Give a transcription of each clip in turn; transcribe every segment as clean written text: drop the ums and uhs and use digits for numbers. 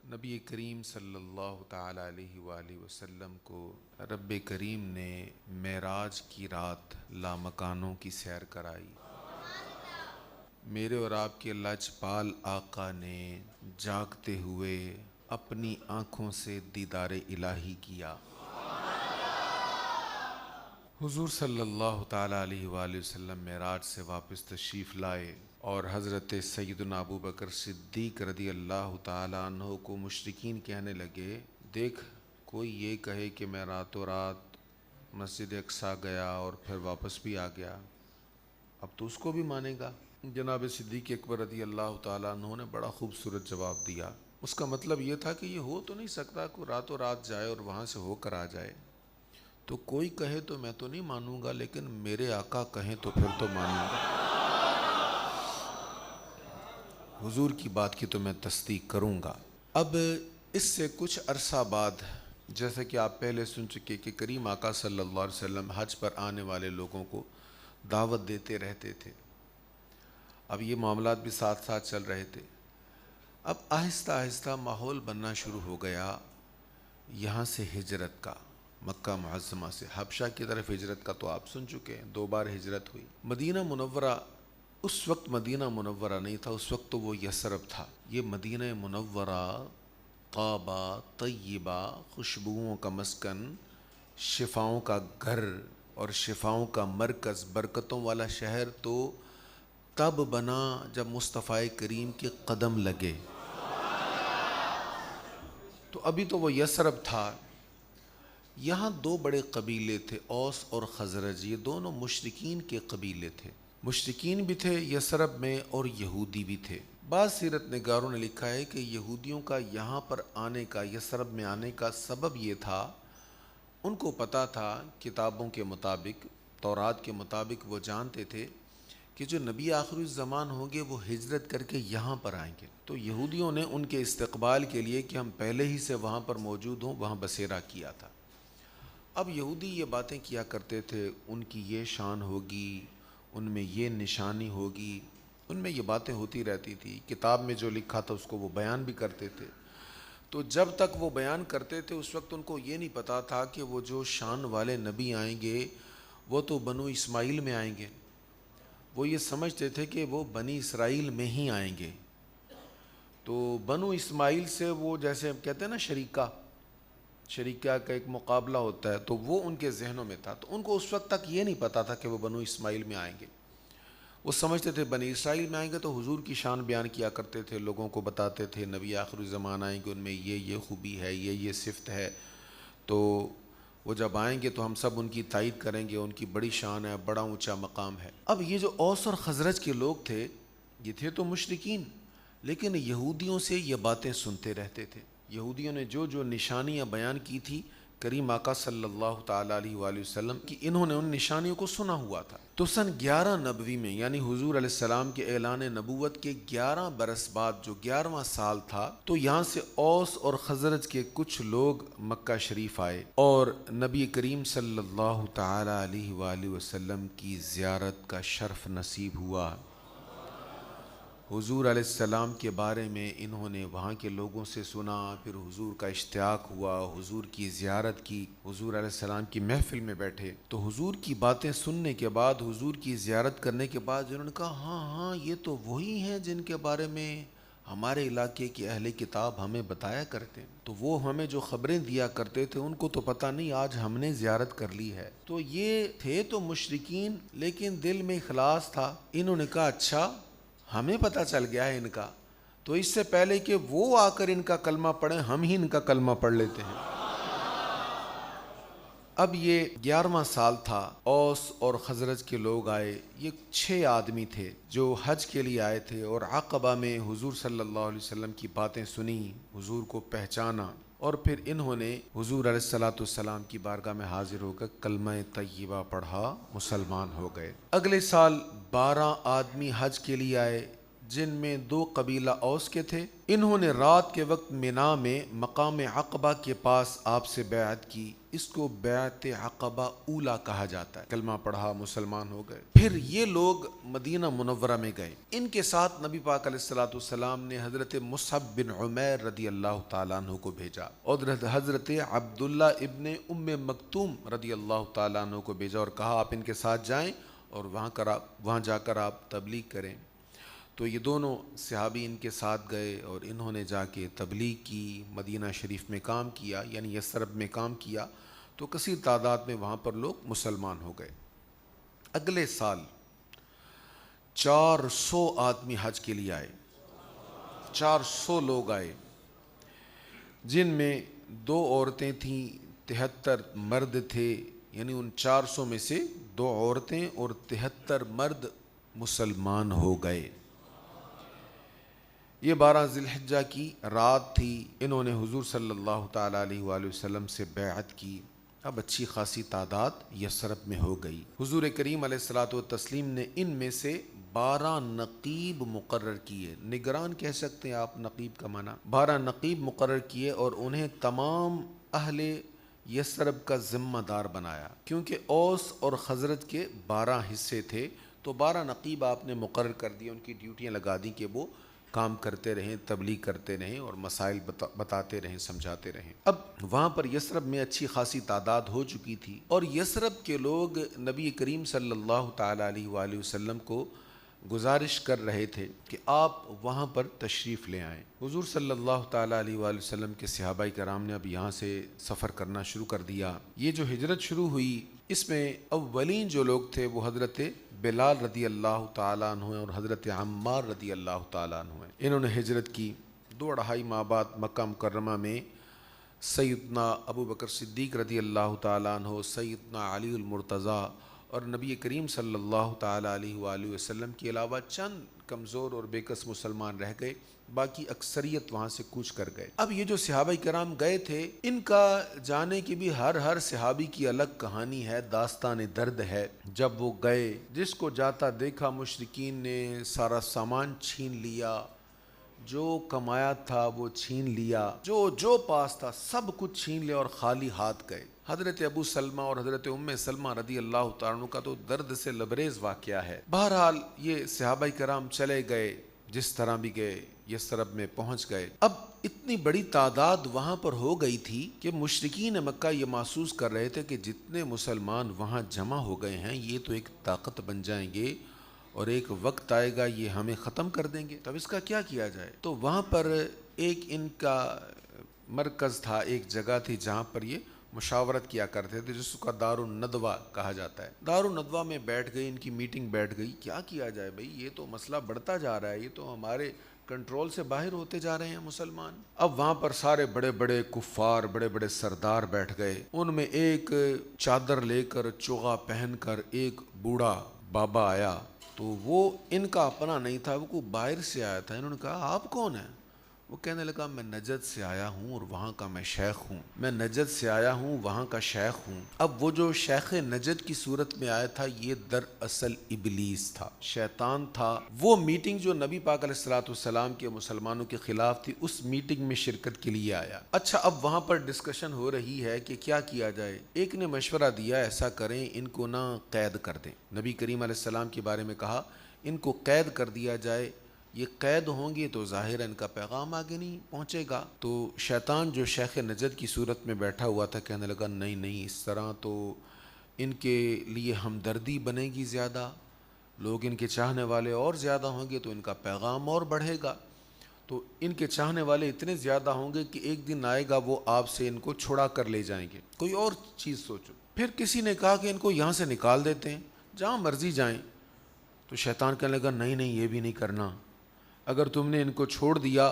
نبی کریم صلی اللہ تعالی علیہ وآلہ وسلم کو رب کریم نے معراج کی رات لامکانوں کی سیر کرائی۔ میرے اور آپ کے لاجپال آقا نے جاگتے ہوئے اپنی آنکھوں سے دیدار الہی کیا۔ حضور صلی اللہ تعالی علیہ وآلہ وسلم معراج سے واپس تشریف لائے اور حضرت سیدنا ابو بکر صدیق رضی اللہ تعالی عنہ کو مشرکین کہنے لگے، دیکھ کوئی یہ کہے کہ میں راتوں رات مسجد اقصیٰ گیا اور پھر واپس بھی آ گیا، اب تو اس کو بھی مانے گا؟ جناب صدیق اکبر رضی اللہ تعالیٰ عنہ نے بڑا خوبصورت جواب دیا۔ اس کا مطلب یہ تھا کہ یہ ہو تو نہیں سکتا کہ راتوں رات جائے اور وہاں سے ہو کر آ جائے، تو کوئی کہے تو میں تو نہیں مانوں گا، لیکن میرے آقا کہیں تو پھر تو مانوں گا۔ حضور کی بات کی تو میں تصدیق کروں گا۔ اب اس سے کچھ عرصہ بعد، جیسا کہ آپ پہلے سن چکے کہ کریم آقا صلی اللہ علیہ وسلم حج پر آنے والے لوگوں کو دعوت دیتے رہتے تھے۔ اب یہ معاملات بھی ساتھ ساتھ چل رہے تھے۔ اب آہستہ آہستہ ماحول بننا شروع ہو گیا یہاں سے ہجرت کا، مکہ معظمہ سے حبشہ کی طرف ہجرت کا تو آپ سن چکے ہیں، 2 بار ہجرت ہوئی۔ مدینہ منورہ اس وقت مدینہ منورہ نہیں تھا، اس وقت تو وہ یثرب تھا۔ یہ مدینہ منورہ طابہ، طیبہ، خوشبوؤں کا مسکن، شفاؤں کا گھر اور شفاؤں کا مرکز، برکتوں والا شہر تو تب بنا جب مصطفیٰ کریم کے قدم لگے۔ تو ابھی تو وہ یثرب تھا۔ یہاں 2 بڑے قبیلے تھے، اوس اور خزرج، یہ دونوں مشرکین کے قبیلے تھے۔ مشرکین بھی تھے یثرب میں اور یہودی بھی تھے۔ بعض سیرت نگاروں نے لکھا ہے کہ یہودیوں کا یہاں پر آنے کا، یثرب میں آنے کا سبب یہ تھا، ان کو پتہ تھا کتابوں کے مطابق، تورات کے مطابق وہ جانتے تھے کہ جو نبی آخر الزمان ہوں گے وہ ہجرت کر کے یہاں پر آئیں گے، تو یہودیوں نے ان کے استقبال کے لیے کہ ہم پہلے ہی سے وہاں پر موجود ہوں، وہاں بسیرا کیا تھا۔ اب یہودی یہ باتیں کیا کرتے تھے، ان کی یہ شان ہوگی، ان میں یہ نشانی ہوگی، ان میں یہ باتیں ہوتی رہتی تھی، کتاب میں جو لکھا تھا اس کو وہ بیان بھی کرتے تھے۔ تو جب تک وہ بیان کرتے تھے اس وقت ان کو یہ نہیں پتا تھا کہ وہ جو شان والے نبی آئیں گے وہ تو بنو اسماعیل میں آئیں گے، وہ یہ سمجھتے تھے کہ وہ بنی اسرائیل میں ہی آئیں گے۔ تو بنو اسماعیل سے وہ جیسے کہتے ہیں نا شریکہ کا ایک مقابلہ ہوتا ہے، تو وہ ان کے ذہنوں میں تھا۔ تو ان کو اس وقت تک یہ نہیں پتا تھا کہ وہ بنو اسماعیل میں آئیں گے، وہ سمجھتے تھے بنی اسرائیل میں آئیں گے۔ تو حضور کی شان بیان کیا کرتے تھے، لوگوں کو بتاتے تھے نبی آخر الزمان آئیں گے، ان میں یہ خوبی ہے، یہ صفت ہے، تو وہ جب آئیں گے تو ہم سب ان کی تائید کریں گے، ان کی بڑی شان ہے، بڑا اونچا مقام ہے۔ اب یہ جو اوس اور خزرج کے لوگ تھے، یہ تھے تو مشرکین، لیکن یہودیوں سے یہ باتیں سنتے رہتے تھے۔ یہودیوں نے جو جو نشانیاں بیان کی تھی کریم آقا صلی اللہ تعالی علیہ وآلہ وسلم کی، انہوں نے ان نشانیوں کو سنا ہوا تھا۔ تو سن 11 نبوی میں، یعنی حضور علیہ السلام کے اعلان نبوت کے 11 برس بعد، جو 11واں سال تھا، تو یہاں سے اوس اور خزرج کے کچھ لوگ مکہ شریف آئے اور نبی کریم صلی اللہ تعالی علیہ وآلہ وسلم کی زیارت کا شرف نصیب ہوا۔ حضور علیہ السلام کے بارے میں انہوں نے وہاں کے لوگوں سے سنا، پھر حضور کا اشتیاق ہوا، حضور کی زیارت کی، حضور علیہ السلام کی محفل میں بیٹھے، تو حضور کی باتیں سننے کے بعد، حضور کی زیارت کرنے کے بعد انہوں نے کہا ہاں یہ تو وہی ہیں جن کے بارے میں ہمارے علاقے کے اہل کتاب ہمیں بتایا کرتے ہیں، تو وہ ہمیں جو خبریں دیا کرتے تھے ان کو تو پتہ نہیں، آج ہم نے زیارت کر لی ہے۔ تو یہ تھے تو مشرکین، لیکن دل میں اخلاص تھا۔ انہوں نے کہا اچھا ہمیں پتہ چل گیا ہے ان کا، تو اس سے پہلے کہ وہ آ کر ان کا کلمہ پڑھیں، ہم ہی ان کا کلمہ پڑھ لیتے ہیں۔ اب یہ 11واں سال تھا، اوس اور خزرج کے لوگ آئے، یہ 6 آدمی تھے جو حج کے لیے آئے تھے، اور عقبہ میں حضور صلی اللہ علیہ وسلم کی باتیں سنی، حضور کو پہچانا، اور پھر انہوں نے حضور علیہ السلام کی بارگاہ میں حاضر ہو کر کلمہ طیبہ پڑھا، مسلمان ہو گئے۔ اگلے سال 12 آدمی حج کے لیے آئے، جن میں 2 قبیلہ اوس کے تھے۔ انہوں نے رات کے وقت منا میں مقام عقبہ کے پاس آپ سے بیعت کی۔ اس کو بیعت عقبہ اولا کہا جاتا ہے۔ کلمہ پڑھا، مسلمان ہو گئے۔ پھر یہ لوگ مدینہ منورہ میں گئے، ان کے ساتھ نبی پاک علیہ الصلوۃ والسلام نے حضرت مصعب بن عمیر رضی اللہ تعالیٰ عنہ کو بھیجا، اور حضرت عبداللہ ابن ام مکتوم رضی اللہ تعالیٰ عنہ کو بھیجا، اور کہا آپ ان کے ساتھ جائیں اور وہاں جا کر آپ تبلیغ کریں۔ تو یہ دونوں صحابی ان کے ساتھ گئے اور انہوں نے جا کے تبلیغ کی، مدینہ شریف میں کام کیا، یعنی یثرب میں کام کیا، تو کثیر تعداد میں وہاں پر لوگ مسلمان ہو گئے۔ اگلے سال 400 آدمی حج کے لیے آئے، 400 لوگ آئے، جن میں 2 عورتیں تھیں، 73 مرد تھے، یعنی ان 400 میں سے 2 عورتیں اور 73 مرد مسلمان ہو گئے۔ یہ 12 ذی الحجہ کی رات تھی، انہوں نے حضور صلی اللہ تعالیٰ علیہ وآلہ وسلم سے بیعت کی۔ اب اچھی خاصی تعداد یثرب میں ہو گئی۔ حضور کریم علیہ الصلوۃ والتسلیم نے ان میں سے 12 نقیب مقرر کیے، نگران کہہ سکتے ہیں آپ، نقیب کا معنی 12 نقیب مقرر کیے، اور انہیں تمام اہل یثرب کا ذمہ دار بنایا، کیونکہ اوس اور خزرج کے 12 حصے تھے، تو 12 نقیب آپ نے مقرر کر دیے، ان کی ڈیوٹیاں لگا دیں کہ وہ کام کرتے رہیں، تبلیغ کرتے رہیں اور مسائل بتاتے رہیں، سمجھاتے رہیں۔ اب وہاں پر یثرب میں اچھی خاصی تعداد ہو چکی تھی، اور یثرب کے لوگ نبی کریم صلی اللہ تعالیٰ علیہ وآلہ وسلم کو گزارش کر رہے تھے کہ آپ وہاں پر تشریف لے آئیں۔ حضور صلی اللہ تعالیٰ علیہ وآلہ وسلم کے صحابہ کرام نے اب یہاں سے سفر کرنا شروع کر دیا۔ یہ جو ہجرت شروع ہوئی، اس میں اولین جو لوگ تھے وہ حضرت بلال رضی اللہ تعالیٰ عنہ اور حضرت عمار رضی اللہ تعالیٰ عنہ ہیں۔ انہوں نے ہجرت کی، 2-2.5 ماہ بعد مکہ مکرمہ میں سیدنا ابو بکر صدیق رضی اللہ تعالیٰ عنہ، سیدنا علی المرتضیٰ اور نبی کریم صلی اللہ تعالیٰ علیہ وآلہ وسلم کے علاوہ چند کمزور اور بے کس مسلمان رہ گئے، باقی اکثریت وہاں سے کوچ کر گئے۔ اب یہ جو صحابہ کرام گئے تھے، ان کا جانے کی بھی ہر صحابی کی الگ کہانی ہے، داستان درد ہے۔ جب وہ گئے، جس کو جاتا دیکھا مشرکین نے سارا سامان چھین لیا، جو کمایا تھا وہ چھین لیا، جو پاس تھا سب کچھ چھین لیا اور خالی ہاتھ گئے۔ حضرت ابو سلمہ اور حضرت ام سلمہ رضی اللہ تعالیٰ عنہ کا تو درد سے لبریز واقعہ ہے۔ بہرحال یہ صحابہ کرام چلے گئے، جس طرح بھی گئے، یثرب میں پہنچ گئے۔ اب اتنی بڑی تعداد وہاں پر ہو گئی تھی کہ مشرکین مکہ یہ محسوس کر رہے تھے کہ جتنے مسلمان وہاں جمع ہو گئے ہیں، یہ تو ایک طاقت بن جائیں گے اور ایک وقت آئے گا یہ ہمیں ختم کر دیں گے، تب اس کا کیا کیا جائے؟ تو وہاں پر ایک ان کا مرکز تھا، ایک جگہ تھی جہاں پر یہ مشاورت کیا کرتے تھے، جس کا دار الندوہ کہا جاتا ہے۔ دار الندوہ میں بیٹھ گئی، ان کی میٹنگ بیٹھ گئی، کیا کیا جائے بھائی، یہ تو مسئلہ بڑھتا جا رہا ہے، یہ تو ہمارے کنٹرول سے باہر ہوتے جا رہے ہیں مسلمان۔ اب وہاں پر سارے بڑے بڑے کفار، بڑے بڑے سردار بیٹھ گئے، ان میں ایک چادر لے کر، چوغا پہن کر ایک بوڑھا بابا آیا، تو وہ ان کا اپنا نہیں تھا، وہ کوئی باہر سے آیا تھا۔ انہوں نے کہا آپ کون ہیں؟ وہ کہنے لگا میں نجد سے آیا ہوں اور وہاں کا میں شیخ ہوں، میں نجد سے آیا ہوں، وہاں کا شیخ ہوں۔ اب وہ جو شیخ نجد کی صورت میں آیا تھا، یہ دراصل ابلیس تھا، شیطان تھا۔ وہ میٹنگ جو نبی پاک علیہ الصلوۃ والسلام کے مسلمانوں کے خلاف تھی، اس میٹنگ میں شرکت کے لیے آیا۔ اچھا، اب وہاں پر ڈسکشن ہو رہی ہے کہ کیا کیا جائے۔ ایک نے مشورہ دیا ایسا کریں، ان کو نہ قید کر دیں۔ نبی کریم علیہ السلام کے بارے میں کہا ان کو قید کر دیا جائے، یہ قید ہوں گے تو ظاہر ان کا پیغام آگے نہیں پہنچے گا۔ تو شیطان جو شیخ نجد کی صورت میں بیٹھا ہوا تھا کہنے لگا نہیں، اس طرح تو ان کے لیے ہمدردی بنے گی زیادہ، لوگ ان کے چاہنے والے اور زیادہ ہوں گے تو ان کا پیغام اور بڑھے گا، تو ان کے چاہنے والے اتنے زیادہ ہوں گے کہ ایک دن آئے گا وہ آپ سے ان کو چھڑا کر لے جائیں گے، کوئی اور چیز سوچو۔ پھر کسی نے کہا کہ ان کو یہاں سے نکال دیتے ہیں، جہاں مرضی جائیں۔ تو شیطان کہنے لگا نہیں، یہ بھی نہیں کرنا، اگر تم نے ان کو چھوڑ دیا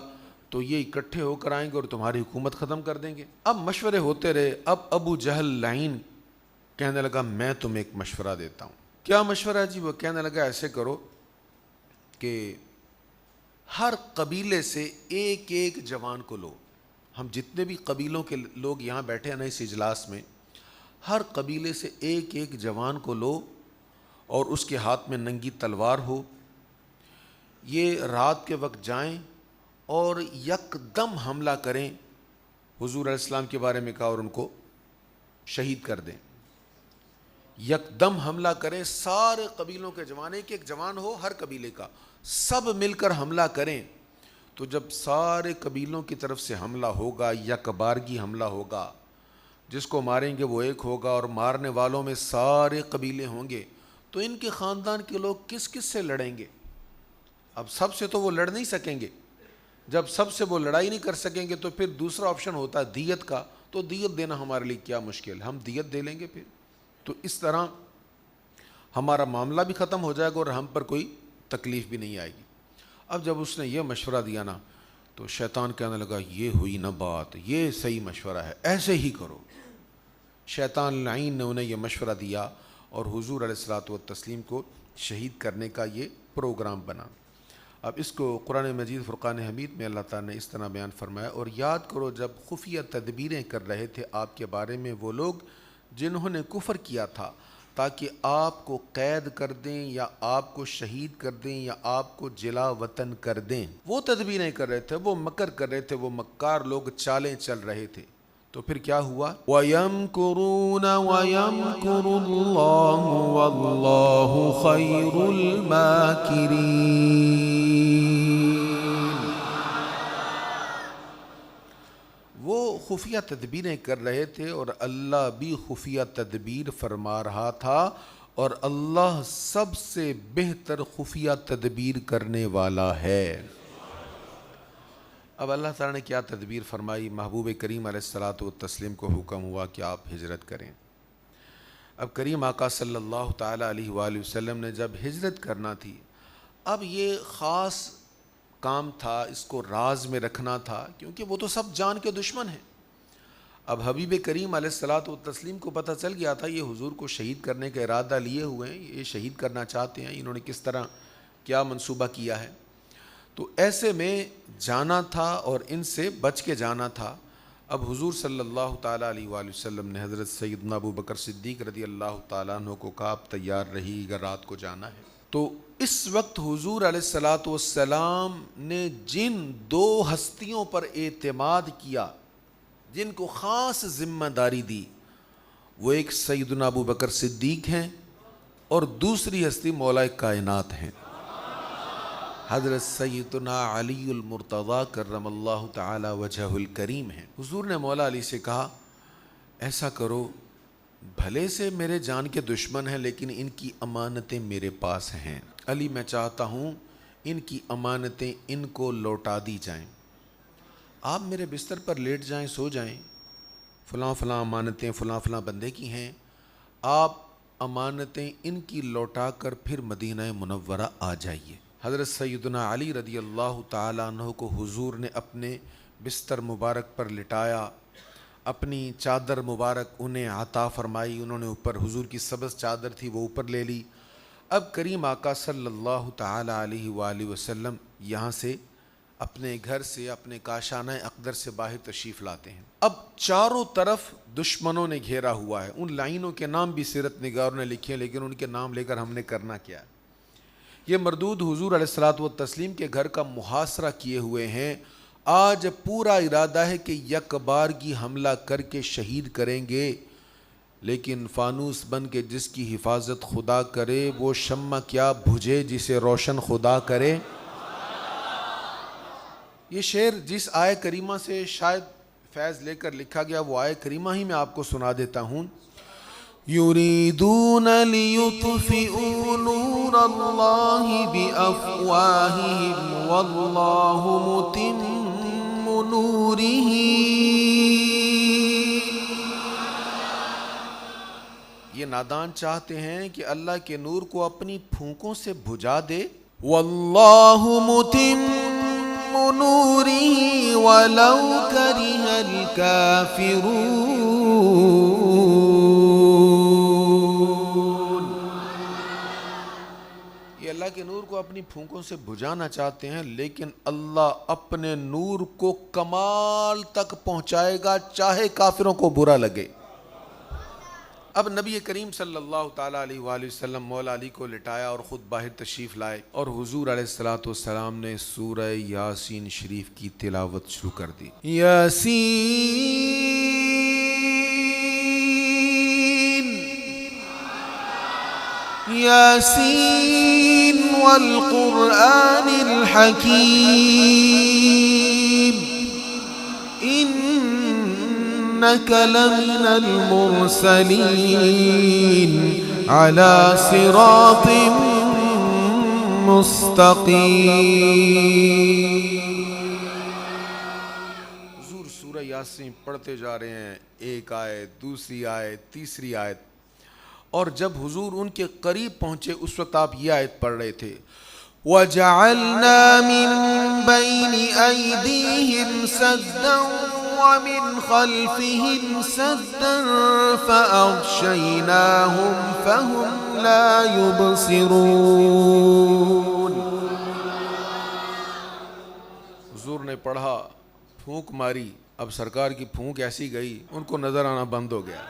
تو یہ اکٹھے ہو کر آئیں گے اور تمہاری حکومت ختم کر دیں گے۔ اب مشورے ہوتے رہے۔ اب ابو جہل لعین کہنے لگا میں تمہیں ایک مشورہ دیتا ہوں۔ کیا مشورہ ہے جی؟ وہ کہنے لگا ایسے کرو کہ ہر قبیلے سے ایک ایک جوان کو لو، ہم جتنے بھی قبیلوں کے لوگ یہاں بیٹھے ہیں نا اس اجلاس میں، ہر قبیلے سے ایک ایک جوان کو لو اور اس کے ہاتھ میں ننگی تلوار ہو، یہ رات کے وقت جائیں اور یک دم حملہ کریں۔ حضور علیہ السلام کے بارے میں کہا اور ان کو شہید کر دیں، یکدم حملہ کریں، سارے قبیلوں کے جوان، ایک جوان ہو ہر قبیلے کا، سب مل کر حملہ کریں۔ تو جب سارے قبیلوں کی طرف سے حملہ ہوگا، یک بارگی حملہ ہوگا، جس کو ماریں گے وہ ایک ہوگا، اور مارنے والوں میں سارے قبیلے ہوں گے، تو ان کے خاندان کے لوگ کس کس سے لڑیں گے؟ اب سب سے تو وہ لڑ نہیں سکیں گے، جب سب سے وہ لڑائی نہیں کر سکیں گے تو پھر دوسرا آپشن ہوتا ہے دیت کا، تو دیت دینا ہمارے لیے کیا مشکل، ہم دیت دے لیں گے پھر۔ تو اس طرح ہمارا معاملہ بھی ختم ہو جائے گا اور ہم پر کوئی تکلیف بھی نہیں آئے گی۔ اب جب اس نے یہ مشورہ دیا نا، تو شیطان کہنے لگا یہ ہوئی نا بات، یہ صحیح مشورہ ہے، ایسے ہی کرو۔ شیطان لعین نے انہیں یہ مشورہ دیا اور حضور علیہ الصلوۃ والتسلیم کو شہید کرنے کا یہ پروگرام بنا۔ اب اس کو قرآن مجید فرقان حمید میں اللہ تعالیٰ نے اس طرح بیان فرمایا، اور یاد کرو جب خفیہ تدبیریں کر رہے تھے آپ کے بارے میں وہ لوگ جنہوں نے کفر کیا تھا، تاکہ آپ کو قید کر دیں یا آپ کو شہید کر دیں یا آپ کو جلا وطن کر دیں، وہ تدبیریں کر رہے تھے، وہ مکر کر رہے تھے، وہ مکار لوگ چالیں چل رہے تھے۔ تو پھر کیا ہوا؟ وَيَمْكُرُونَ وَيَمْكُرُ اللَّهُ وَاللَّهُ خَيْرُ الْمَاكِرِينَ۔ وہ خفیہ تدبیریں کر رہے تھے اور اللہ بھی خفیہ تدبیر فرما رہا تھا، اور اللہ سب سے بہتر خفیہ تدبیر کرنے والا ہے۔ اب اللہ تعالیٰ نے کیا تدبیر فرمائی؟ محبوب کریم علیہ الصلوۃ والتسلیم کو حکم ہوا کہ آپ ہجرت کریں۔ اب کریم آقا صلی اللہ تعالیٰ علیہ وآلہ وسلم نے جب ہجرت کرنا تھی، اب یہ خاص کام تھا، اس کو راز میں رکھنا تھا، کیونکہ وہ تو سب جان کے دشمن ہیں۔ اب حبیب کریم علیہ الصلوۃ والتسلیم کو پتہ چل گیا تھا یہ حضور کو شہید کرنے کا ارادہ لیے ہوئے ہیں، یہ شہید کرنا چاہتے ہیں، انہوں نے کس طرح کیا منصوبہ کیا ہے۔ تو ایسے میں جانا تھا اور ان سے بچ کے جانا تھا۔ اب حضور صلی اللہ تعالیٰ علیہ وآلہ وسلم نے حضرت سیدنا ابو بکر صدیق رضی اللہ تعالیٰ عنہ کو کہا آپ تیار رہی گا، رات کو جانا ہے۔ تو اس وقت حضور علیہ الصلوۃ والسلام نے جن دو ہستیوں پر اعتماد کیا، جن کو خاص ذمہ داری دی، وہ ایک سیدنا ابو بکر صدیق ہیں اور دوسری ہستی مولا کائنات ہیں، حضرت سیدنا علی المرتضیٰ کرم اللہ تعالی وجہہ الکریم ہیں۔ حضور نے مولا علی سے کہا ایسا کرو، بھلے سے میرے جان کے دشمن ہیں لیکن ان کی امانتیں میرے پاس ہیں، علی میں چاہتا ہوں ان کی امانتیں ان کو لوٹا دی جائیں، آپ میرے بستر پر لیٹ جائیں، سو جائیں، فلاں فلاں امانتیں فلاں فلاں بندے کی ہیں، آپ امانتیں ان کی لوٹا کر پھر مدینہ منورہ آ جائیے۔ حضرت سیدنا علی رضی اللہ تعالیٰ عنہ کو حضور نے اپنے بستر مبارک پر لٹایا، اپنی چادر مبارک انہیں عطا فرمائی، انہوں نے اوپر حضور کی سبز چادر تھی وہ اوپر لے لی۔ اب کریم آقا صلی اللہ تعالیٰ علیہ وآلہ وسلم یہاں سے اپنے گھر سے، اپنے کاشانہ اقدر سے باہر تشریف لاتے ہیں۔ اب چاروں طرف دشمنوں نے گھیرا ہوا ہے، ان لائنوں کے نام بھی سیرت نگاروں نے لکھے ہیں، لیکن ان کے نام لے کر ہم نے کرنا کیا ہے؟ یہ مردود حضور علیہ الصلوۃ والتسلیم کے گھر کا محاصرہ کیے ہوئے ہیں۔ آج پورا ارادہ ہے کہ یک بارگی حملہ کر کے شہید کریں گے، لیکن فانوس بن کے جس کی حفاظت خدا کرے وہ شمع کیا بجھے جسے روشن خدا کرے۔ یہ شعر جس آیہ کریمہ سے شاید فیض لے کر لکھا گیا وہ آیہ کریمہ ہی میں آپ کو سنا دیتا ہوں۔ یریدون لیطفئوا نور اللہ بافواہہم واللہ متم نورہ۔ یہ نادان چاہتے ہیں کہ اللہ کے نور کو اپنی پھونکوں سے بجھا دے، واللہ متم نورہ ولو کرہ الکافرون۔ یہ اللہ کے نور کو اپنی پھونکوں سے بجھانا چاہتے ہیں، لیکن اللہ اپنے نور کو کمال تک پہنچائے گا چاہے کافروں کو برا لگے۔ اب نبی کریم صلی اللہ تعالیٰ علیہ وآلہ وسلم مولا علی کو لٹایا اور خود باہر تشریف لائے، اور حضور علیہ الصلوۃ والسلام نے سورہ یاسین شریف کی تلاوت شروع کر دی۔ یاسین یاسین والقرآن الحکیم انک لمن المرسلین علی صراط مستقیم۔ حضور سورہ یاسین پڑھتے جا رہے ہیں، ایک آیت، دوسری آیت، تیسری آیت، اور جب حضور ان کے قریب پہنچے اس وقت آپ یہ آیت پڑھ رہے تھے وَجَعَلْنَا مِن بَيْنِ أَيْدِيهِمْ سَدًّا وَمِنْ خَلْفِهِمْ سَدًّا فَأَغْشَيْنَاهُمْ فَهُمْ لَا يُبْصِرُونَ۔ حضور نے پڑھا، پھونک ماری، اب سرکار کی پھونک ایسی گئی ان کو نظر آنا بند ہو گیا۔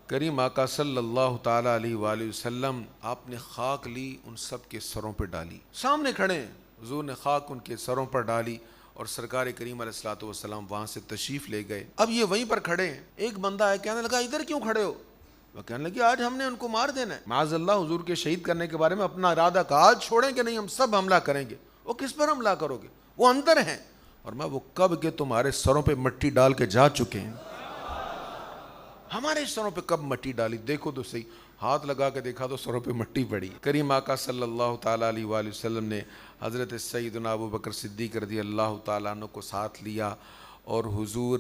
کریم آقا صلی اللہ تعالیٰ علیہ وآلہ وسلم آپ نے خاک لی، ان سب کے سروں پہ ڈالی، سامنے کھڑے ہیں، حضور نے خاک ان کے سروں پر ڈالی اور سرکار کریم علیہ الصلوۃ والسلام وہاں سے تشریف لے گئے۔ اب یہ وہیں پر کھڑے ہیں، ایک بندہ ہے، کہنے لگا ادھر کیوں کھڑے ہو؟ وہ کہنے لگے آج ہم نے ان کو مار دینا ہے، معاذ اللہ حضور کے شہید کرنے کے بارے میں اپنا ارادہ کہا، آج چھوڑیں گے نہیں، ہم سب حملہ کریں گے۔ وہ کس پر حملہ کرو گے؟ وہ اندر ہیں، اور میں وہ کب کے تمہارے سروں پہ مٹی ڈال کے جا چکے ہیں، ہمارے سروں پہ کب مٹی ڈالی؟ دیکھو تو صحیح، ہاتھ لگا کے دیکھا تو سروں پہ مٹی پڑی۔ کریم آقا صلی اللہ تعالیٰ علیہ وآلہ وسلم نے حضرت سیدنا ابو بکر صدیق رضی اللہ تعالیٰ عنہ کو ساتھ لیا اور حضور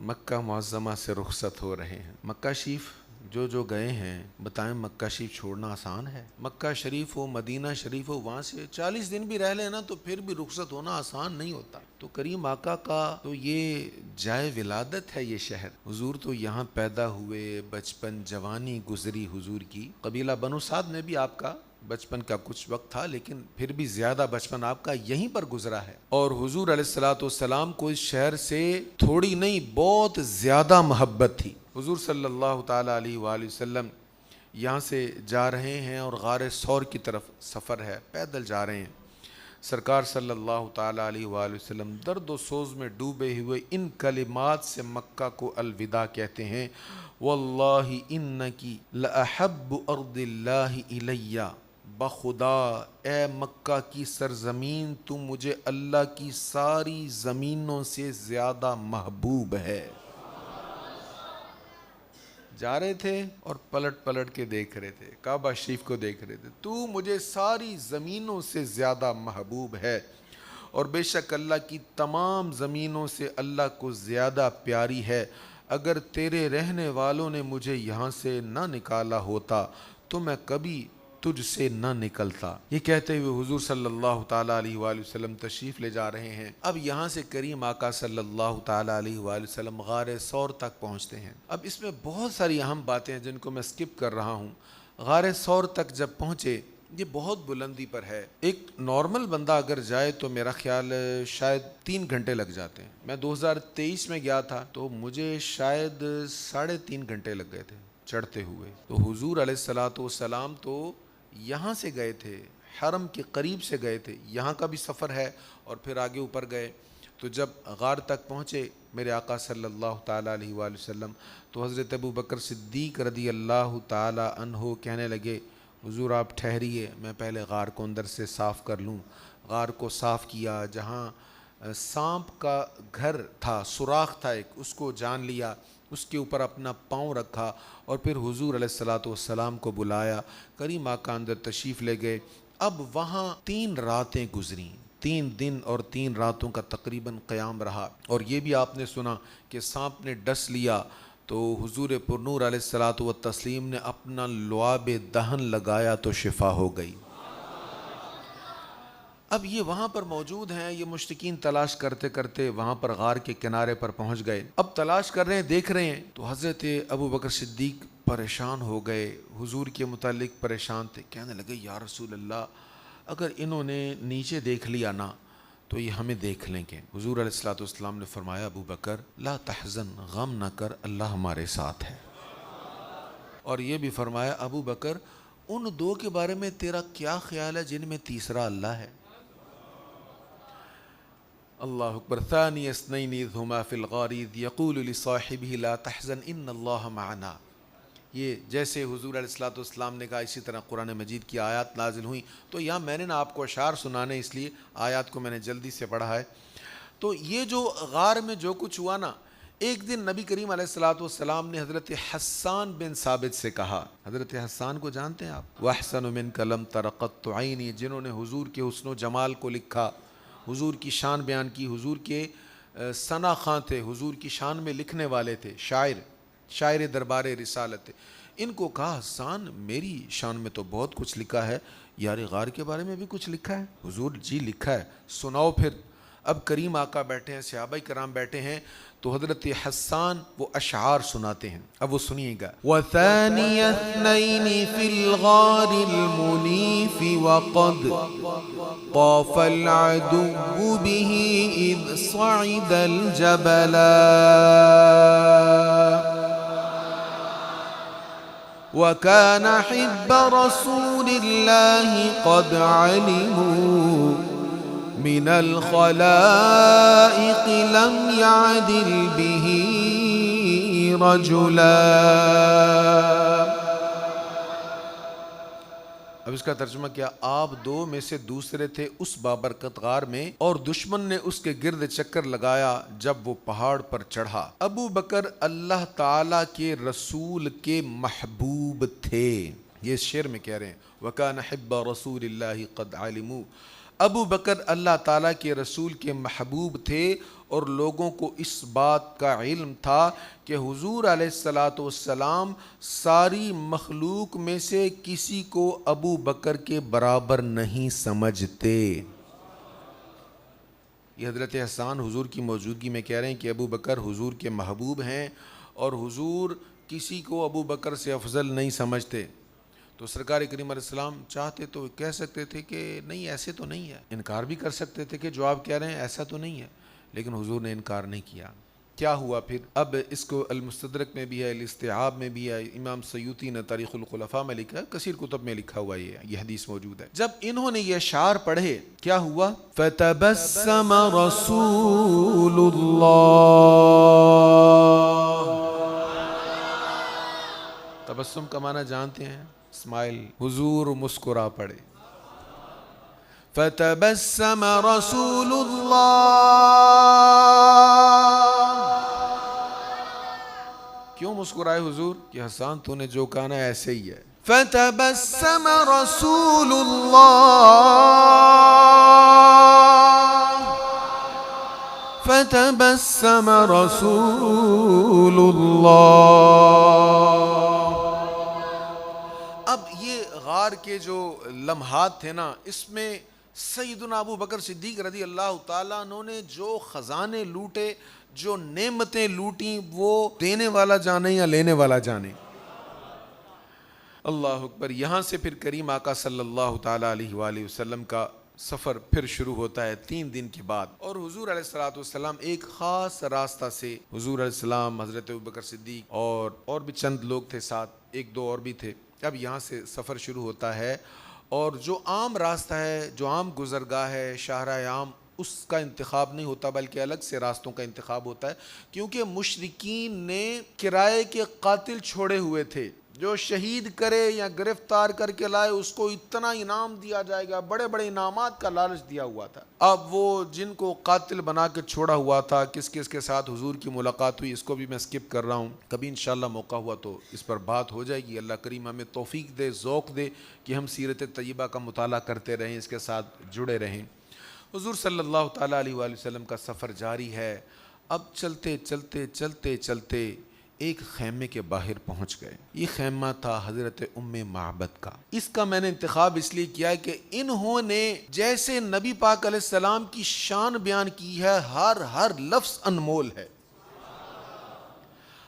مکہ معظمہ سے رخصت ہو رہے ہیں۔ مکہ شریف جو گئے ہیں بتائیں، مکہ شریف چھوڑنا آسان ہے؟ مکہ شریف ہو، مدینہ شریف ہو، وہاں سے 40 دن بھی رہ لینا تو پھر بھی رخصت ہونا آسان نہیں ہوتا۔ تو کریم آقا کا تو یہ جائے ولادت ہے، یہ شہر، حضور تو یہاں پیدا ہوئے، بچپن جوانی گزری حضور کی۔ قبیلہ بنو سعد میں بھی آپ کا بچپن کا کچھ وقت تھا، لیکن پھر بھی زیادہ بچپن آپ کا یہیں پر گزرا ہے، اور حضور علیہ الصلوۃ والسلام کو اس شہر سے تھوڑی نہیں بہت زیادہ محبت تھی۔ حضور صلی اللہ تعالیٰ علیہ وآلہ وسلم یہاں سے جا رہے ہیں اور غار ثور کی طرف سفر ہے، پیدل جا رہے ہیں۔ سرکار صلی اللہ تعالیٰ علیہ وآلہ وسلم درد و سوز میں ڈوبے ہوئے ان کلمات سے مکہ کو الوداع کہتے ہیں، واللہ انکی لأحب ارض اللہ الی، بخدا اے مکہ کی سرزمین تو مجھے اللہ کی ساری زمینوں سے زیادہ محبوب ہے۔ جا رہے تھے اور پلٹ پلٹ کے دیکھ رہے تھے، کعبہ شریف کو دیکھ رہے تھے، تو مجھے ساری زمینوں سے زیادہ محبوب ہے، اور بے شک اللہ کی تمام زمینوں سے اللہ کو زیادہ پیاری ہے۔ اگر تیرے رہنے والوں نے مجھے یہاں سے نہ نکالا ہوتا تو میں کبھی تجھ سے نہ نکلتا۔ یہ کہتے ہوئے حضور صلی اللہ تعالیٰ علیہ وآلہ وسلم تشریف لے جا رہے ہیں۔ اب یہاں سے کریم آقا صلی اللہ تعالیٰ علیہ وآلہ وسلم غار ثور تک پہنچتے ہیں۔ اب اس میں بہت ساری اہم باتیں ہیں جن کو میں سکپ کر رہا ہوں۔ غار ثور تک جب پہنچے، یہ بہت بلندی پر ہے، ایک نارمل بندہ اگر جائے تو میرا خیال شاید 3 گھنٹے لگ جاتے ہیں۔ میں 2023 میں گیا تھا تو مجھے شاید 3.5 گھنٹے لگ گئے تھے چڑھتے ہوئے۔ تو حضور علیہ الصلوۃ والسلام تو یہاں سے گئے تھے، حرم کے قریب سے گئے تھے، یہاں کا بھی سفر ہے اور پھر آگے اوپر گئے۔ تو جب غار تک پہنچے میرے آقا صلی اللہ تعالیٰ علیہ وآلہ وسلم، تو حضرت ابو بکر صدیق رضی اللہ تعالیٰ عنہ کہنے لگے حضور آپ ٹھہریے، میں پہلے غار کو اندر سے صاف کر لوں۔ غار کو صاف کیا، جہاں سانپ کا گھر تھا، سوراخ تھا ایک، اس کو جان لیا، اس کے اوپر اپنا پاؤں رکھا اور پھر حضور علیہ الصلوۃ والسلام کو بلایا۔ کریم آقا اندر تشریف لے گئے۔ اب وہاں 3 راتیں گزریں، 3 دن اور 3 راتوں کا تقریباً قیام رہا، اور یہ بھی آپ نے سنا کہ سانپ نے ڈس لیا تو حضور پرنور علیہ الصلوۃ والتسلیم نے اپنا لعاب دہن لگایا تو شفا ہو گئی۔ اب یہ وہاں پر موجود ہیں، یہ مشرکین تلاش کرتے کرتے وہاں پر غار کے کنارے پر پہنچ گئے۔ اب تلاش کر رہے ہیں، دیکھ رہے ہیں، تو حضرت ابو بکر صدیق پریشان ہو گئے، حضور کے متعلق پریشان تھے، کہنے لگے یا رسول اللہ اگر انہوں نے نیچے دیکھ لیا نا تو یہ ہمیں دیکھ لیں گے۔ حضور علیہ الصلوۃ والسلام نے فرمایا ابو بکر لا تحزن، غم نہ کر، اللہ ہمارے ساتھ ہے۔ اور یہ بھی فرمایا ابو بکر ان 2 کے بارے میں تیرا کیا خیال ہے جن میں تیسرا اللہ ہے؟ اللہ اکبر۔ ثانی اثنین اذ ہما فی الغار اذ یقول لصاحبہ لا تحزن ان اللہ معنا۔ یہ جیسے حضور علیہ الصلوۃ والسلام نے کہا اسی طرح قرآن مجید کی آیات نازل ہوئیں. تو یہاں میں نے نا آپ کو اشعار سنانے اس لیے آیات کو میں نے جلدی سے پڑھا ہے. تو یہ جو غار میں جو کچھ ہوا نا، ایک دن نبی کریم علیہ الصلوۃ والسلام نے حضرت حسان بن ثابت سے کہا. حضرت حسان کو جانتے ہیں آپ؟ وَأَحْسَنُ مِنْكَ لَمْ تَرَ قَطُّ عَيْنِي، جنہوں نے حضور کے حسن و جمال کو لکھا، حضور کی شان بیان کی، حضور کے ثنا خواں تھے، حضور کی شان میں لکھنے والے تھے، شاعر دربار رسالت تھے. ان کو کہا حسان میری شان میں تو بہت کچھ لکھا ہے، یار غار کے بارے میں بھی کچھ لکھا ہے؟ حضور جی لکھا ہے. سناؤ پھر. اب کریم آقا بیٹھے ہیں، صحابہ کرام بیٹھے ہیں، تو حضرت حسان وہ اشعار سناتے ہیں. اب وہ سنیے گا. وَثَانِيَ اثْنَيْنِ فِي الْغَارِ الْمُنِيفِ وَقَدْ طَافَ الْعَدُوُّ بِهِ إِذْ صَعِدَ الْجَبَلَ وَكَانَ حِبَّ رَسُولِ اللَّهِ قَدْ عَلِمُوا من الخلائق لم يعدل به رجلا. اب اس کا ترجمہ کیا؟ آپ دو میں سے دوسرے تھے اس بابرکت غار میں، اور دشمن نے اس کے گرد چکر لگایا جب وہ پہاڑ پر چڑھا. ابو بکر اللہ تعالی کے رسول کے محبوب تھے. یہ اس شعر میں کہہ رہے ہیں وَكَانَ حِبَّ رَسُولِ اللَّهِ قَدْ عَلِمُوا. ابو بکر اللہ تعالیٰ کے رسول کے محبوب تھے، اور لوگوں کو اس بات کا علم تھا کہ حضور علیہ الصلوۃ والسلام ساری مخلوق میں سے کسی کو ابو بکر کے برابر نہیں سمجھتے. یہ حضرت حسان حضور کی موجودگی میں کہہ رہے ہیں کہ ابو بکر حضور کے محبوب ہیں، اور حضور کسی کو ابو بکر سے افضل نہیں سمجھتے. تو سرکار کریم علیہ السلام چاہتے تو کہہ سکتے تھے کہ نہیں ایسے تو نہیں ہے، انکار بھی کر سکتے تھے کہ جو آپ کہہ رہے ہیں ایسا تو نہیں ہے، لیکن حضور نے انکار نہیں کیا. کیا ہوا پھر؟ اب اس کو المستدرک میں بھی ہے، الاستیعاب میں بھی ہے، امام سیوطی نے تاریخ الخلفاء میں لکھا ہے، کثیر کتب میں لکھا ہوا یہ حدیث موجود ہے. جب انہوں نے یہ اشعار پڑھے کیا ہوا؟ فتبسم رسول اللہ. تبسم کا معنی جانتے ہیں؟ اسمائل. حضور مسکرا پڑے. فتبسم رسول اللہ. کیوں مسکرائے حضور؟ کہ حسان تو نے جو کہا نا ایسے ہی ہے. فتبسم رسول اللہ. فتبسم رسول اللہ. اب یہ غار کے جو لمحات تھے نا، اس میں سیدنا ابو بکر صدیق رضی اللہ تعالیٰ عنہ نے جو خزانے لوٹے، جو نعمتیں لوٹیں، وہ دینے والا جانے یا لینے والا جانے. اللہ اکبر. یہاں سے پھر کریم آقا صلی اللہ تعالیٰ علیہ وآلہ وسلم کا سفر پھر شروع ہوتا ہے 3 دن کے بعد. اور حضور علیہ الصلوۃ والسلام ایک خاص راستہ سے، حضور علیہ السلام، حضرت ابوبکر صدیق اور بھی چند لوگ تھے ساتھ، 1-2 اور بھی تھے. اب یہاں سے سفر شروع ہوتا ہے، اور جو عام راستہ ہے، جو عام گزرگاہ ہے، شاہراہ عام، اس کا انتخاب نہیں ہوتا بلکہ الگ سے راستوں کا انتخاب ہوتا ہے، کیونکہ مشرکین نے کرائے کے قاتل چھوڑے ہوئے تھے. جو شہید کرے یا گرفتار کر کے لائے اس کو اتنا انعام دیا جائے گا، بڑے بڑے انعامات کا لالچ دیا ہوا تھا. اب وہ جن کو قاتل بنا کے چھوڑا ہوا تھا، کس کس کے ساتھ حضور کی ملاقات ہوئی، اس کو بھی میں سکپ کر رہا ہوں. کبھی انشاءاللہ موقع ہوا تو اس پر بات ہو جائے گی. اللہ کریم ہمیں توفیق دے، ذوق دے کہ ہم سیرت طیبہ کا مطالعہ کرتے رہیں، اس کے ساتھ جڑے رہیں. حضور صلی اللہ تعالیٰ علیہ وآلہ وسلم کا سفر جاری ہے. اب چلتے چلتے چلتے چلتے ایک خیمے کے باہر پہنچ گئے. یہ خیمہ تھا حضرت ام معبد کا. اس کا میں نے انتخاب اس لیے کیا ہے کہ انہوں نے جیسے نبی پاک علیہ السلام کی شان بیان کی ہے، ہر لفظ انمول ہے.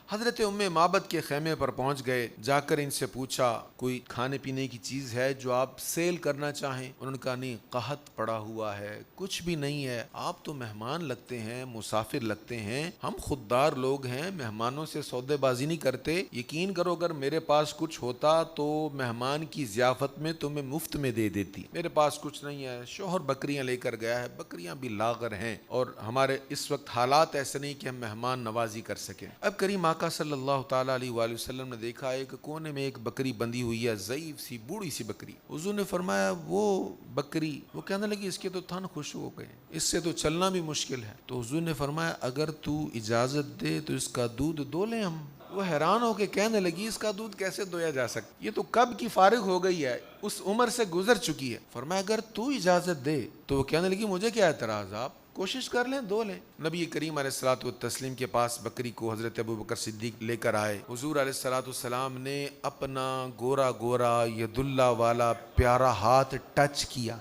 حضرت ام معبد کے خیمے پر پہنچ گئے. جا کر ان سے پوچھا کوئی کھانے پینے کی چیز ہے جو آپ سیل کرنا چاہیں؟ انہوں نے کہا نہیں، قحط پڑا ہوا ہے، کچھ بھی نہیں ہے. آپ تو مہمان لگتے ہیں، مسافر لگتے ہیں، ہم خوددار لوگ ہیں، مہمانوں سے سودے بازی نہیں کرتے. یقین کرو اگر میرے پاس کچھ ہوتا تو مہمان کی ضیافت میں تمہیں مفت میں دے دیتی. میرے پاس کچھ نہیں ہے. شوہر بکریاں لے کر گیا ہے، بکریاں بھی لاغر ہیں، اور ہمارے اس وقت حالات ایسے نہیں کہ ہم مہمان نوازی کر سکیں. اب کریم آقا صلی اللہ تعالیٰ علیہ وآلہ وسلم نے دیکھا ایک کونے میں ایک بکری بندھی ہوئی ہے، ضعیف سی بوڑھی سی بکری. حضور نے فرمایا وہ بکری، وہ کہنے لگی اس کے تو تھن خوش ہو گئے، اس سے تو چلنا بھی مشکل ہے. تو حضور نے فرمایا اگر تو اجازت دے تو اس کا دودھ دو لیں ہم. وہ حیران ہو کے کہنے لگی اس کا دودھ کیسے دویا جا سکتا، یہ تو کب کی فارغ ہو گئی ہے، اس عمر سے گزر چکی ہے. فرمایا اگر تو اجازت دے. تو وہ کہنے لگی مجھے کیا اعتراض، آپ کوشش کر لیں دو لیں. نبی کریم علیہ الصلوۃ والتسلیم کے پاس بکری کو حضرت ابوبکر صدیق لے کر آئے. حضور علیہ الصلوۃ والسلام نے اپنا گورا گورا ید اللہ والا پیارا ہاتھ ٹچ کیا.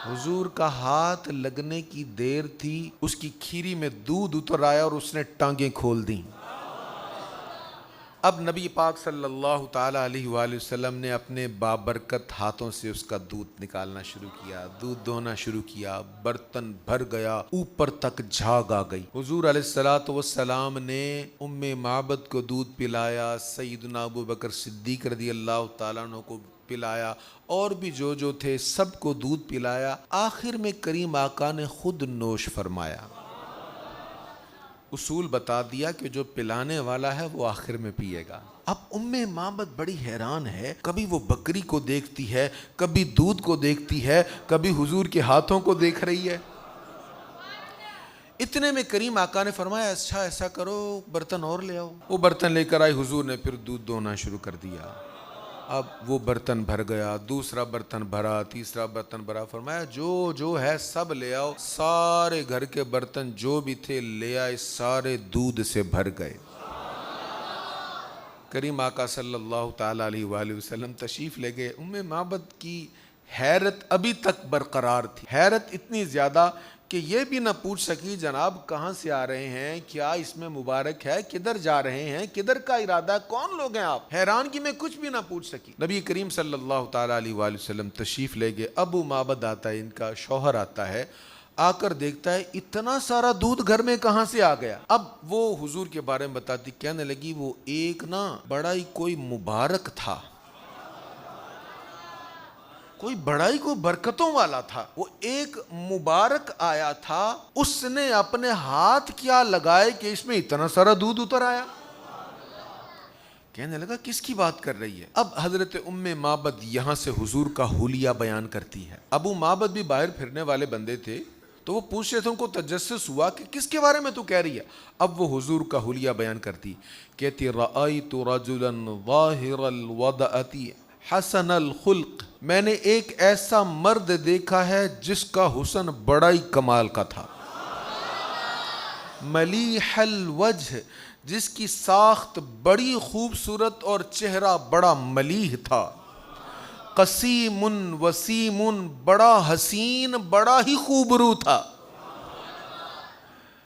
حضور کا ہاتھ لگنے کی دیر تھی، اس کی کھیری میں دودھ اتر آیا اور اس نے ٹانگیں کھول دیں. اب نبی پاک صلی اللہ تعالیٰ علیہ وآلہ وسلم نے اپنے بابرکت ہاتھوں سے اس کا دودھ نکالنا شروع کیا، دودھ دونا شروع کیا. برتن بھر گیا، اوپر تک جھاگ آ گئی. حضور علیہ الصلوۃ والسلام نے ام معبد کو دودھ پلایا، سیدنا ابوبکر صدیق رضی اللہ تعالیٰ عنہ کو پلایا، اور بھی جو تھے سب کو دودھ پلایا. آخر میں کریم آقا نے خود نوش فرمایا. اصول بتا دیا کہ جو پلانے والا ہے وہ آخر میں پیے گا. اب ام معبد بڑی حیران ہے، کبھی وہ بکری کو دیکھتی ہے، کبھی دودھ کو دیکھتی ہے، کبھی حضور کے ہاتھوں کو دیکھ رہی ہے. اتنے میں کریم آقا نے فرمایا اچھا ایسا کرو برتن اور لے آؤ. وہ برتن لے کر آئی. حضور نے پھر دودھ دونا شروع کر دیا. اب وہ برتن بھر گیا، دوسرا برتن بھرا، تیسرا برتن بھرا. فرمایا جو ہے سب لے آؤ. سارے گھر کے برتن جو بھی تھے لے آئے، سارے دودھ سے بھر گئے. کریم آقا صلی اللہ تعالیٰ علیہ وآلہ وسلم تشریف لے گئے. ام معبد کی حیرت ابھی تک برقرار تھی، حیرت اتنی زیادہ کہ یہ بھی نہ پوچھ سکی جناب کہاں سے آ رہے ہیں، کیا اس میں مبارک ہے، کدھر جا رہے ہیں، کدھر کا ارادہ، کون لوگ ہیں آپ. حیران کی میں کچھ بھی نہ پوچھ سکی. نبی کریم صلی اللہ تعالیٰ علیہ وآلہ وسلم تشریف لے گئے. ابو معبد آتا ہے، ان کا شوہر آتا ہے، آ کر دیکھتا ہے اتنا سارا دودھ گھر میں کہاں سے آ گیا. اب وہ حضور کے بارے میں بتاتی، کہنے لگی وہ ایک نا بڑا ہی کوئی مبارک تھا، کوئی بڑا ہی کوئی برکتوں والا تھا. وہ ایک مبارک آیا تھا، اس نے اپنے ہاتھ کیا لگائے کہ اس میں اتنا سارا دودھ اتر آیا. کہنے لگا کس کی بات کر رہی ہے. اب حضرت ام معبد یہاں سے حضور کا حلیہ بیان کرتی ہے. ابو معبد بھی باہر پھرنے والے بندے تھے، تو وہ پوچھ رہے تھے، ان کو تجسس ہوا کہ کس کے بارے میں تو کہہ رہی ہے. اب وہ حضور کا حلیہ بیان کرتی، کہتی رأیت رجلا ظاہر الوضعۃ حسن الخلق. میں نے ایک ایسا مرد دیکھا ہے جس کا حسن بڑا ہی کمال کا تھا. ملیح الوجہ، جس کی ساخت بڑی خوبصورت اور چہرہ بڑا ملیح تھا. قسیم وسیم، بڑا حسین، بڑا ہی خوبرو تھا.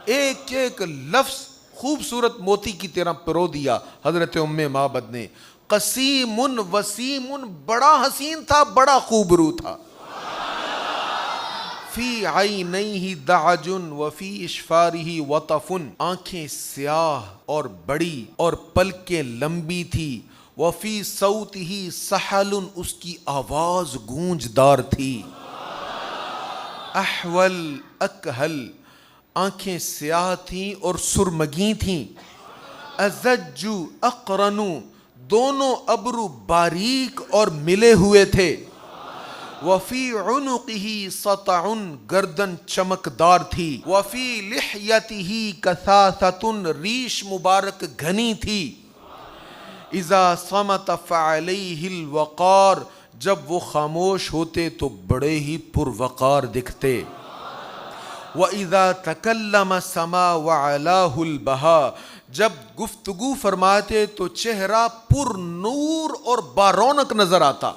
ایک ایک لفظ خوبصورت موتی کی طرح پرو دیا حضرت ام معبد نے. قسیم وسیم، بڑا حسین تھا، بڑا خوبرو تھا. فی عینیہ دعج وفی اشفارہ وطف، آنکھیں سیاہ اور بڑی اور پلکیں لمبی تھی. وفی صوتہ سحل، اس کی آواز گونجدار تھی. احول اکحل، آنکھیں سیاہ تھیں اور سرمگی تھیں. ازج اقرن، دونوں ابرو باریک اور ملے ہوئے تھے. وفی عنقہ سطع، گردن چمکدار تھی. وفی لحیتہ کثاثۃ، ریش مبارک گھنی تھی. اذا صمت فعلیہ الوقار، جب وہ خاموش ہوتے تو بڑے ہی پروقار دکھتے. وَإِذَا تَكَلَّمَ سَمَا وَعَلَاهُ الْبَهَا، جب گفتگو فرماتے تو چہرہ پر نور اور بارونق نظر آتا.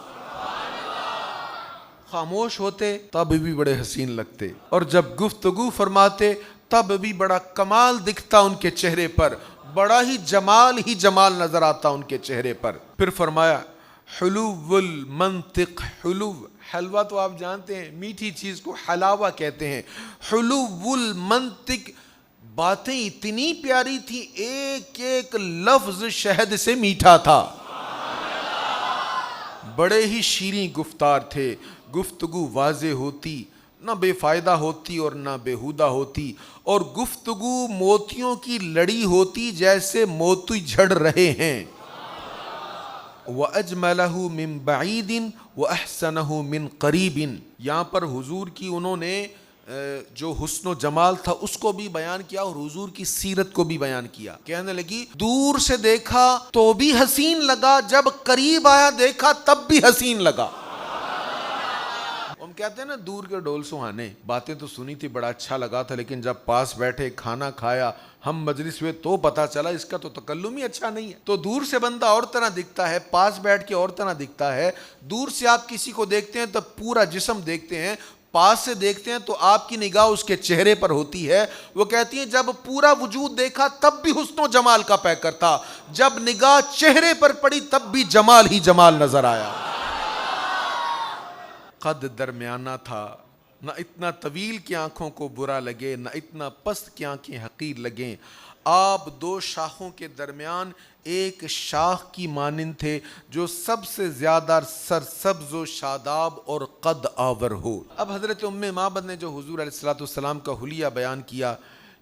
خاموش ہوتے تب بھی بڑے حسین لگتے، اور جب گفتگو فرماتے تب بھی بڑا کمال دکھتا ان کے چہرے پر، بڑا ہی جمال نظر آتا ان کے چہرے پر. پھر فرمایا حلو المنطق، حلوہ تو آپ جانتے ہیں میٹھی چیز کو حلاوہ کہتے ہیں. حلو المنطق، باتیں اتنی پیاری تھی، ایک ایک لفظ شہد سے میٹھا تھا. بڑے ہی شیریں گفتار تھے. گفتگو واضح ہوتی، نہ بے فائدہ ہوتی اور نہ بےہودہ ہوتی، اور گفتگو موتیوں کی لڑی ہوتی جیسے موتی جھڑ رہے ہیں۔ وَأَجْمَلَهُ مِن بَعِيدٍ وَأَحْسَنَهُ مِن قَرِيبٍ، یہاں پر حضور کی انہوں نے جو حسن و جمال تھا اس کو بھی بیان کیا اور حضور کی سیرت کو بھی بیان کیا۔ کہنے لگی دور سے دیکھا تو بھی حسین لگا، جب قریب آیا دیکھا تب بھی حسین لگا۔ ہم کہتے ہیں نا دور کے ڈول سہانے، باتیں تو سنی تھی بڑا اچھا لگا تھا، لیکن جب پاس بیٹھے کھانا کھایا ہم مجلس میں تو پتہ چلا اس کا تو تکلم ہی اچھا نہیں ہے۔ تو دور سے بندہ اور طرح دکھتا ہے، پاس بیٹھ کے اور طرح دکھتا ہے۔ دور سے آپ کسی کو دیکھتے ہیں تو پورا جسم دیکھتے ہیں، پاس سے دیکھتے ہیں تو آپ کی نگاہ اس کے چہرے پر ہوتی ہے۔ وہ کہتی ہیں جب پورا وجود دیکھا تب بھی حسن و جمال کا پیکر تھا، جب نگاہ چہرے پر پڑی تب بھی جمال ہی جمال نظر آیا۔ قد درمیانہ تھا، نہ اتنا طویل کہ آنکھوں کو برا لگے، نہ اتنا پست کہ آنکھیں حقیر لگیں۔ آپ دو شاخوں کے درمیان ایک شاخ کی مانند تھے جو سب سے زیادہ سرسبز و شاداب اور قد آور ہو۔ اب حضرت ام معبد نے جو حضور علیہ السلام کا حلیہ بیان کیا،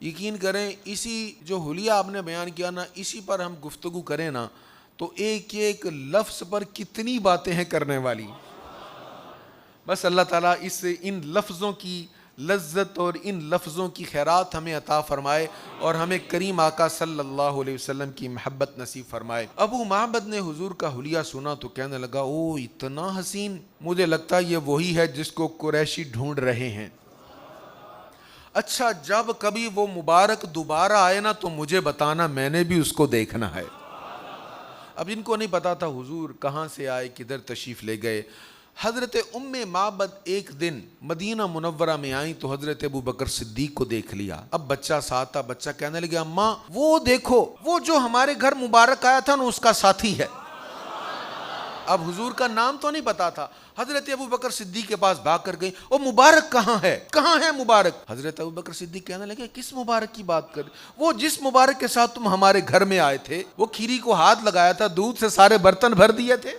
یقین کریں اسی جو حلیہ آپ نے بیان کیا نا، اسی پر ہم گفتگو کریں نا تو ایک ایک لفظ پر کتنی باتیں ہیں کرنے والی۔ بس اللہ تعالیٰ ان لفظوں کی لذت اور ان لفظوں کی خیرات ہمیں عطا فرمائے اور ہمیں کریم آقا صلی اللہ علیہ وسلم کی محبت نصیب فرمائے۔ ابو معبد نے حضور کا حلیہ سنا تو کہنے لگا او اتنا حسین، مجھے لگتا ہے یہ وہی ہے جس کو قریشی ڈھونڈ رہے ہیں۔ اچھا جب کبھی وہ مبارک دوبارہ آئے نا تو مجھے بتانا، میں نے بھی اس کو دیکھنا ہے۔ اب ان کو نہیں پتا تھا حضور کہاں سے آئے، کدھر تشریف لے گئے۔ حضرت ام معبد ایک دن مدینہ منورہ میں آئیں تو حضرت ابو بکر صدیق کو دیکھ لیا۔ اب بچہ ساتھ تھا، بچہ کہنے لگا اماں وہ دیکھو، وہ جو ہمارے گھر مبارک آیا تھا نا اس کا ساتھی ہے۔ اب حضور کا نام تو نہیں پتا تھا۔ حضرت ابو بکر صدیق کے پاس بھاگ کر گئی، او مبارک کہاں ہے، کہاں ہے مبارک؟ حضرت ابو بکر صدیق کہنے لگے کس مبارک کی بات کر، وہ جس مبارک کے ساتھ تم ہمارے گھر میں آئے تھے، وہ کھیری کو ہاتھ لگایا تھا، دودھ سے سارے برتن بھر دیے تھے۔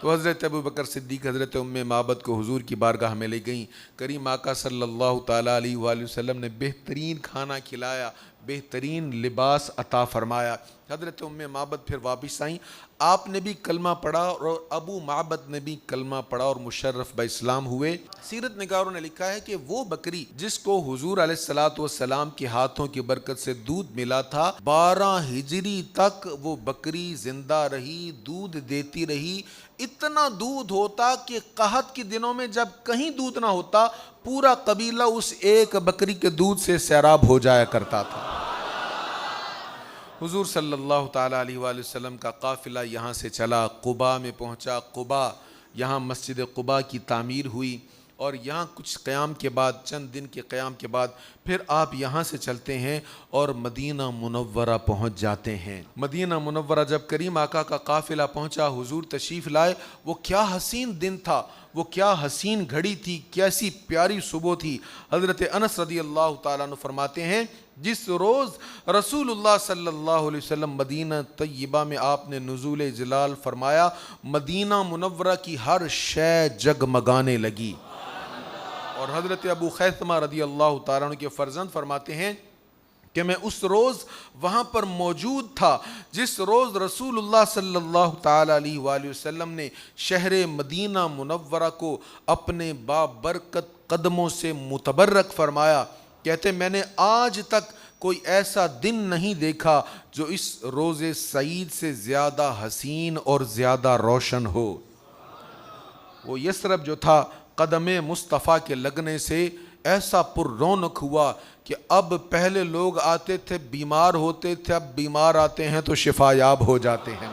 تو حضرت ابو بکر صدیق حضرت ام معبد کو حضور کی بارگاہ میں لے گئیں۔ کریم آقا صلی اللہ تعالیٰ علیہ وآلہ وسلم نے بہترین کھانا کھلایا، بہترین لباس عطا فرمایا۔ حضرت ام معبد پھر واپس آئیں، آپ نے بھی کلمہ پڑھا اور ابو معبد نے بھی کلمہ پڑھا اور مشرف باسلام ہوئے۔ سیرت نگاروں نے لکھا ہے کہ وہ بکری جس کو حضور علیہ السلام کے ہاتھوں کی برکت سے دودھ ملا تھا، 12 ہجری تک وہ بکری زندہ رہی، دودھ دیتی رہی۔ اتنا دودھ ہوتا کہ قحط کے دنوں میں جب کہیں دودھ نہ ہوتا، پورا قبیلہ اس ایک بکری کے دودھ سے سیراب ہو جایا کرتا تھا۔ حضور صلی اللہ تعالیٰ علیہ وآلہ وسلم کا قافلہ یہاں سے چلا، قباء میں پہنچا۔ قباء، یہاں مسجد قباء کی تعمیر ہوئی اور یہاں کچھ قیام کے بعد، چند دن کے قیام کے بعد پھر آپ یہاں سے چلتے ہیں اور مدینہ منورہ پہنچ جاتے ہیں۔ مدینہ منورہ جب کریم آقا کا قافلہ پہنچا، حضور تشریف لائے، وہ کیا حسین دن تھا، وہ کیا حسین گھڑی تھی، کیسی پیاری صبح تھی۔ حضرت انس رضی اللہ تعالیٰ عنہ فرماتے ہیں جس روز رسول اللہ صلی اللہ علیہ وسلم مدینہ طیبہ میں آپ نے نزول جلال فرمایا، مدینہ منورہ کی ہر شے جگمگانے لگی۔ اور حضرت ابو خیثمہ رضی اللہ تعالیٰ عنہ کے فرزند فرماتے ہیں کہ میں اس روز وہاں پر موجود تھا جس روز رسول اللہ صلی اللہ تعالیٰ علیہ وآلہ وسلم نے شہر مدینہ منورہ کو اپنے بابرکت قدموں سے متبرک فرمایا۔ کہتے میں نے آج تک کوئی ایسا دن نہیں دیکھا جو اس روز سعید سے زیادہ حسین اور زیادہ روشن ہو۔ وہ یثرب جو تھا قدم مصطفیٰ کے لگنے سے ایسا پر رونق ہوا کہ اب پہلے لوگ آتے تھے بیمار ہوتے تھے، اب بیمار آتے ہیں تو شفا یاب ہو جاتے ہیں۔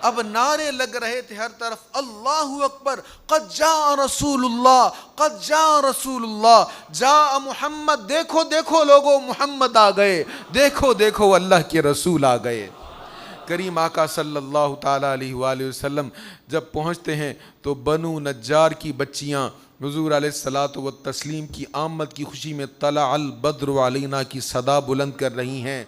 اب نعرے لگ رہے تھے ہر طرف، اللہ اکبر، قد جاء رسول اللہ، قد جاء رسول اللہ، جاء محمد، دیکھو دیکھو لوگو محمد آ گئے، دیکھو دیکھو اللہ کے رسول آ گئے۔ کریم آقا صلی اللہ تعالیٰ علیہ وآلہ وسلم جب پہنچتے ہیں تو بنو نجار کی بچیاں حضور علیہ الصلاۃ والتسلیم کی آمد کی خوشی میں طلع البدر علینا کی صدا بلند کر رہی ہیں۔